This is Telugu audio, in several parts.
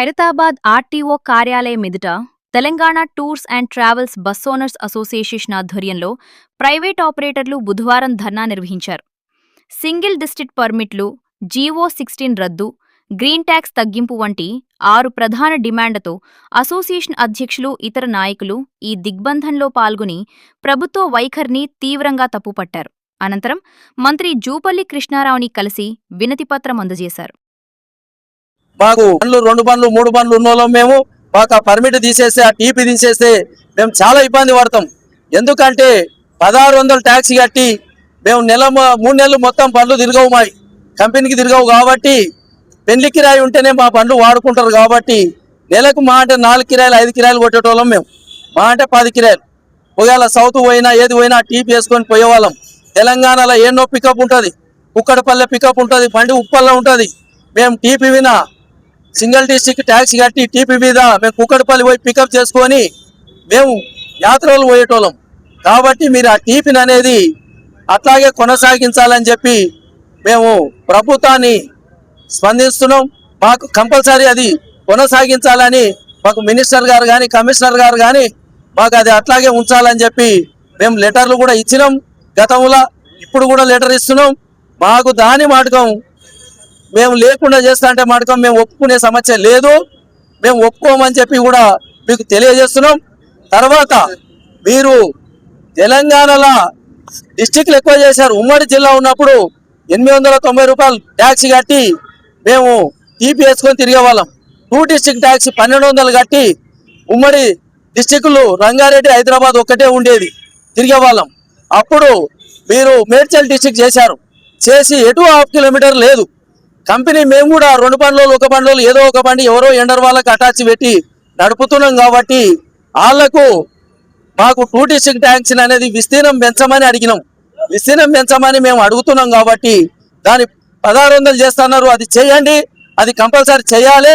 ఖైరతాబాద్ ఆర్టీఓ కార్యాలయం ఎదుట Telangana tours and travels bus owners association ఆధ్వర్యంలో ప్రైవేట్ ఆపరేటర్లు బుధవారం ధర్నా నిర్వహించారు. సింగిల్ డిస్ట్రిక్ట్ పర్మిట్లు, జీవో 16 రద్దు, గ్రీన్ ట్యాక్స్ తగ్గింపు వంటి 6 ప్రధాన డిమాండ్లతో అసోసియేషన్ అధ్యక్షులు, ఇతర నాయకులు ఈ దిగ్బంధంలో పాల్గొని ప్రభుత్వ వైఖరిని తీవ్రంగా తప్పుపట్టారు. అనంతరం మంత్రి జూపల్లి కృష్ణారావుని కలిసి వినతిపత్రం అందజేశారు. మాకు బండ్లు 2 బండ్లు 3 బండ్లు ఉన్నోళ్ళం మేము. మాకు ఆ పర్మిట్ తీసేస్తే, ఆ టీపీ తీసేస్తే మేము చాలా ఇబ్బంది పడతాం. ఎందుకంటే 1600 ట్యాక్సీ కట్టి మేము 3 నెలలు మొత్తం బండ్లు తిరగవు, మా కంపెనీకి తిరగవు. కాబట్టి పెళ్లి కిరాయి ఉంటేనే మా బండ్లు వాడుకుంటారు. కాబట్టి నెలకు మా అంటే 4 కిరాయిలు 5 కిరాయిలు కొట్టేటోళ్ళం మేము. మా అంటే 10 కిరాయిలు. ఒకవేళ సౌత్ పోయినా ఏది పోయినా టీపీ వేసుకొని పోయేవాళ్ళం. తెలంగాణలో ఎన్నో పికప్ ఉంటుంది, కుక్కడపల్లె పికప్ ఉంటుంది, బండి ఉప్పల్లో ఉంటుంది. మేము టీపీ వినా సింగిల్ డిస్ట్రిక్ట్ ట్యాక్సీ కట్టి టీపీ మీద మేము కుక్కడపల్లి పోయి పికప్ చేసుకొని మేము యాత్రలు పోయేటోళ్ళం. కాబట్టి మీరు ఆ టీపీని అనేది అట్లాగే కొనసాగించాలని చెప్పి మేము ప్రభుత్వాన్ని స్పందిస్తున్నాం. మాకు కంపల్సరీ అది కొనసాగించాలని మాకు మినిస్టర్ గారు కానీ కమిషనర్ గారు కానీ మాకు అది అట్లాగే ఉంచాలని చెప్పి మేము లెటర్లు కూడా ఇచ్చినాం గతంలో. ఇప్పుడు కూడా లెటర్ ఇస్తున్నాం. మాకు దాని మాటకం మేము లేకుండా చేస్తా అంటే మాటకం మేము ఒప్పుకునే సమస్య లేదు. మేము ఒప్పుకోమని చెప్పి కూడా మీకు తెలియజేస్తున్నాం. తర్వాత మీరు తెలంగాణలో డిస్టిక్లు ఎక్కువ చేశారు. ఉమ్మడి జిల్లా ఉన్నప్పుడు 890 రూపాయలు ట్యాక్సీ కట్టి మేము టీపీ వేసుకొని తిరిగే వాళ్ళం. 2 డిస్టిక్ ట్యాక్సీ 1200 కట్టి ఉమ్మడి డిస్టిక్లు రంగారెడ్డి, హైదరాబాద్ ఒక్కటే ఉండేది, తిరిగే వాళ్ళం. అప్పుడు మీరు మేడ్చల్ డిస్టిక్ చేశారు. చేసి ఎటు 1/2 కిలోమీటర్ లేదు కంపెనీ. మేము కూడా 2 బండ్లు 1 బండ్లు ఏదో ఒక బండి ఎవరో ఎండర్ వాళ్ళకి అటాచ్ పెట్టి నడుపుతున్నాం. కాబట్టి వాళ్లకు మాకు 2 డిస్ట్రిక్ట్ ట్యాక్సీ అనేది విస్తీర్ణం పెంచమని అడిగినాం. విస్తీర్ణం పెంచమని మేము అడుగుతున్నాం. కాబట్టి దాని 1600 చేస్తున్నారు. అది చేయండి, అది కంపల్సరీ చేయాలి.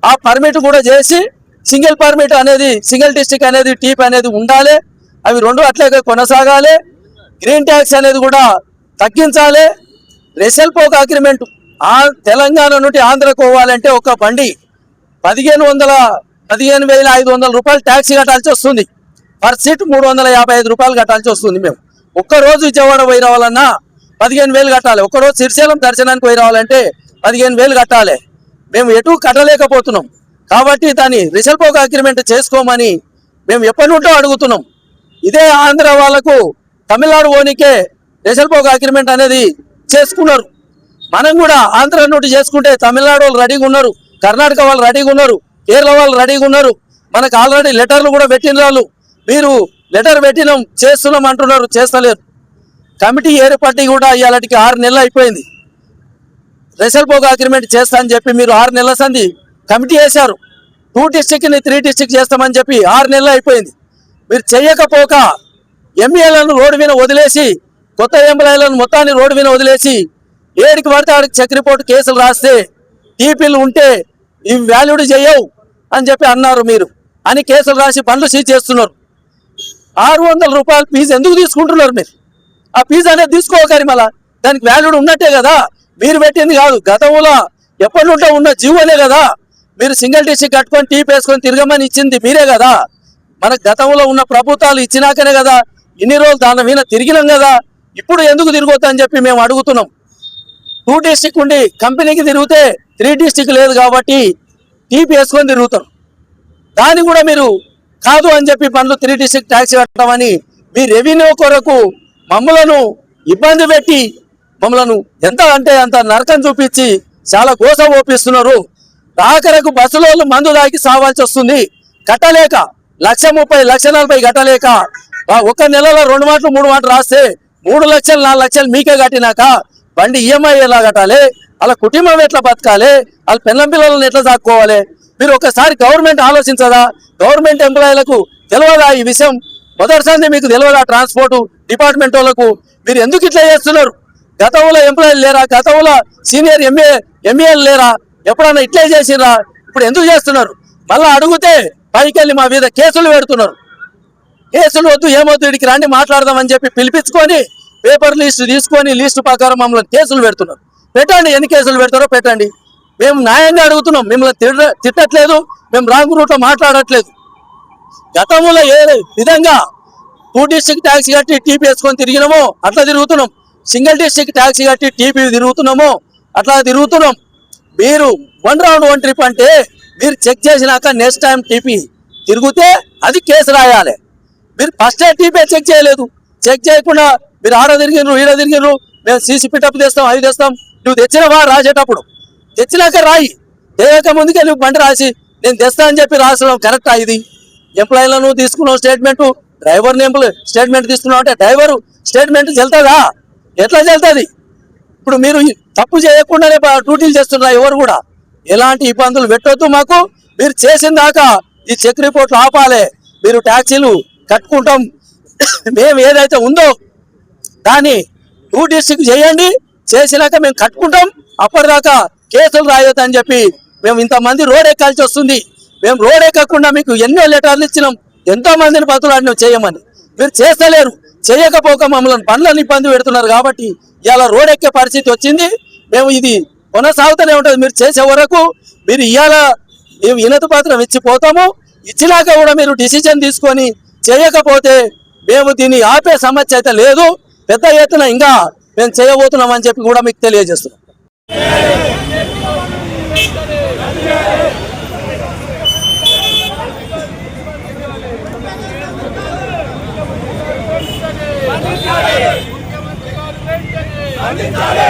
ఆ పర్మిట్ కూడా చేసి సింగిల్ పర్మిట్ అనేది సింగిల్ డిస్ట్రిక్ట్ అనేది టీప్ అనేది ఉండాలి. అవి 2 అట్లాగే కొనసాగాలి. గ్రీన్ ట్యాక్స్ అనేది కూడా తగ్గించాలి. రెసెల్పోక్ అగ్రిమెంట్ తెలంగాణ నుండి ఆంధ్రకు పోవాలంటే ఒక బండి 15,500 రూపాయలు ట్యాక్సీ కట్టాల్సి వస్తుంది. పర్ సీట్ 355 రూపాయలు కట్టాల్సి వస్తుంది. మేము ఒక్కరోజు విజయవాడ పోయి రావాలన్నా 15,000 కట్టాలి. ఒక్కరోజు శ్రీశైలం దర్శనానికి పోయి రావాలంటే 15,000 కట్టాలి. మేము ఎటు కట్టలేకపోతున్నాం. కాబట్టి దాన్ని రెసెల్పోక్ అగ్రిమెంట్ చేసుకోమని మేము ఎప్పటి నుండో అడుగుతున్నాం. ఇదే ఆంధ్ర వాళ్ళకు తమిళనాడు ఓనికే రెసెల్పోక్ అగ్రిమెంట్ అనేది చేసుకున్నారు. మనం కూడా ఆంధ్ర నుండి చేసుకుంటే తమిళనాడు వాళ్ళు రెడీగా ఉన్నారు, కర్ణాటక వాళ్ళు రెడీగా ఉన్నారు, కేరళ వాళ్ళు రెడీగా ఉన్నారు. మనకు ఆల్రెడీ లెటర్లు కూడా పెట్టిన వాళ్ళు. మీరు లెటర్ పెట్టినాం చేస్తున్నాం అంటున్నారు, చేస్తలేరు. కమిటీ ఏర్పాటు కూడా ఇవాళకి 6 నెలలు అయిపోయింది. రెసెల్పోక్ అగ్రిమెంట్ చేస్తా అని చెప్పి మీరు 6 నెలల సంది కమిటీ వేశారు. 2 డిస్ట్రిక్ట్ని 3 డిస్ట్రిక్ట్ చేస్తామని చెప్పి 6 నెలలు అయిపోయింది. మీరు చెయ్యకపోక ఎంఈఏలను రోడ్డు మీద వదిలేసి, కొత్త ఎంప్లాయీలను మొత్తాన్ని రోడ్డు మీద వదిలేసి ఏడికి పడితే ఆడికి చెక్ రిపోర్ట్ కేసులు రాస్తే టీపీలు ఉంటే ఇవి వాల్యూడ్ చేయవు అని చెప్పి అన్నారు మీరు అని కేసులు రాసి బండ్లు సీజ్ చేస్తున్నారు. 600 రూపాయలు ఫీజు ఎందుకు తీసుకుంటున్నారు మీరు? ఆ ఫీజు అనేది తీసుకోకరి మళ్ళా దానికి వాల్యూడ్ ఉన్నట్టే కదా. మీరు పెట్టింది కాదు, గతంలో ఎప్పటి నుండో ఉన్న జీవోనే కదా. మీరు సింగిల్ డిస్ట్రిక్ట్ కట్టుకొని టీపీ వేసుకొని తిరగమని ఇచ్చింది మీరే కదా. మనకు గతంలో ఉన్న ప్రభుత్వాలు ఇచ్చినాకనే కదా ఇన్ని రోజులు దాని మీద తిరిగినాం కదా. ఇప్పుడు ఎందుకు తిరగొద్దు అని చెప్పి మేము అడుగుతున్నాం. 2 డిస్ట్రిక్ట్ ఉండి కంపెనీకి తిరిగితే 3 డిస్ట్రిక్ట్ లేదు కాబట్టి టీపీ వేసుకొని తిరుగుతారు. దాన్ని కూడా మీరు కాదు అని చెప్పి పనులు 3 డిస్ట్రిక్ట్ ట్యాక్సీ కట్టమని మీ రెవెన్యూ కొరకు మమ్మలను ఇబ్బంది పెట్టి మమ్మలను ఎంత అంటే అంత నరకం చూపించి చాలా గోస ఓపిస్తున్నారు. ఆఖరకు బస్సులో మందు దాకి సావాల్సి వస్తుంది. కట్టలేక 1,30,000 1,40,000 కట్టలేక 1 నెలలో 2 మాటలు 3 మాటలు రాస్తే 3 లక్షలు 4 లక్షలు మీకే కట్టినాక బండి ఈఎంఐ ఎలా కట్టాలి? వాళ్ళ కుటుంబం ఎట్లా బతకాలి? వాళ్ళ పిల్లం పిల్లలను ఎట్లా సాక్కోవాలి? మీరు ఒకసారి గవర్నమెంట్ ఆలోచించదా? గవర్నమెంట్ ఎంప్లాయీలకు తెలియదా ఈ విషయం? మొదటిసారి మీకు తెలియదా? ట్రాన్స్పోర్ట్ డిపార్ట్మెంట్ వాళ్ళకు మీరు ఎందుకు ఇట్లా చేస్తున్నారు? గతంలో ఎంప్లాయీలు లేరా? గతంలో సీనియర్ ఎంఏలు లేరా? ఎప్పుడన్నా ఇట్లే చేసిరా? ఇప్పుడు ఎందుకు చేస్తున్నారు? మళ్ళీ అడిగితే పైకి వెళ్ళి మా మీద కేసులు పెడుతున్నారు. కేసులు వద్దు, ఏమొద్దు, ఇడికి రండి మాట్లాడదామని చెప్పి పిలిపించుకొని పేపర్ లిస్టు తీసుకొని లిస్టు ప్రకారం మమ్మల్ని కేసులు పెడుతున్నారు. పెట్టండి, ఎన్ని కేసులు పెడతారో పెట్టండి. మేము న్యాయంగా అడుగుతున్నాం, మిమ్మల్ని తిట్టట్లేదు, మేము రాంగ్ రూట్లో మాట్లాడట్లేదు. గతంలో ఏ విధంగా 2 డిస్ట్రిక్ట్ ట్యాక్సీ కట్టి టీపీ వేసుకొని తిరిగినామో అట్లా తిరుగుతున్నాం, సింగిల్ డిస్ట్రిక్ట్ ట్యాక్సీ కట్టి టీపీ తిరుగుతున్నామో అట్లా తిరుగుతున్నాం. మీరు 1 రౌండ్ 1 ట్రిప్ అంటే మీరు చెక్ చేసినాక నెక్స్ట్ టైం టీపీ తిరిగితే అది కేసు రాయాలి. మీరు ఫస్ట్ టీపీ చెక్ చేయలేదు, చెక్ చేయకుండా మీరు ఆడ తిరిగినరు ఈడ తిరిగినరు, మేము సీసీ పిటప్ తెస్తాం అవి తెస్తాం. నువ్వు తెచ్చినవా రాసేటప్పుడు తెచ్చినాక రాయి, తెగక ముందుకే నువ్వు బండి రాసి నేను తెస్తా అని చెప్పి రాసడం కరెక్టా? ఇది ఎంప్లాయీలను తీసుకున్నావు స్టేట్మెంటు, డ్రైవర్ని స్టేట్మెంట్ తీసుకున్నావు అంటే డ్రైవరు స్టేట్మెంట్ చెల్తుందా? ఎట్లా చెల్తుంది? ఇప్పుడు మీరు తప్పు చేయకుండానే డ్యూటీలు చేస్తున్నారు. ఎవరు కూడా ఎలాంటి ఇబ్బందులు పెట్టొద్దు మాకు. మీరు చేసిన దాకా ఈ చెక్ రిపోర్ట్లు ఆపాలి. మీరు ట్యాక్సీలు కట్టుకుంటాం, మేము ఏదైతే ఉందో దాన్ని 2 డిస్ట్రిక్ట్ చేయండి, చేసినాక మేము కట్టుకుంటాం. అప్పటిదాకా కేసులు రాయొద్దని చెప్పి మేము ఇంతమంది రోడ్ ఎక్కాల్సి వస్తుంది. మేము రోడ్ ఎక్కకుండా మీకు ఎన్నో లెటర్లు ఇచ్చినాం, ఎంతో మందిని బతులాడినాం చేయమని. మీరు చేస్తలేరు, చేయకపోక మమ్మల్ని పనులను ఇబ్బంది పెడుతున్నారు. కాబట్టి ఇలా రోడ్ ఎక్కే పరిస్థితి వచ్చింది. మేము ఇది కొనసాగుతూనే ఉంటుంది. మీరు చేసే వరకు మీరు ఇవాళ మేము వినతి పత్రం ఇచ్చిపోతాము, ఇచ్చినాక కూడా మీరు డిసిజన్ తీసుకొని చేయకపోతే మేము దీన్ని ఆపే సమస్య అయితే లేదు, పెద్ద ఎత్తున ఇంకా మేము చేయబోతున్నామని చెప్పి కూడా మీకు తెలియజేస్తున్నాం. అందించాలి.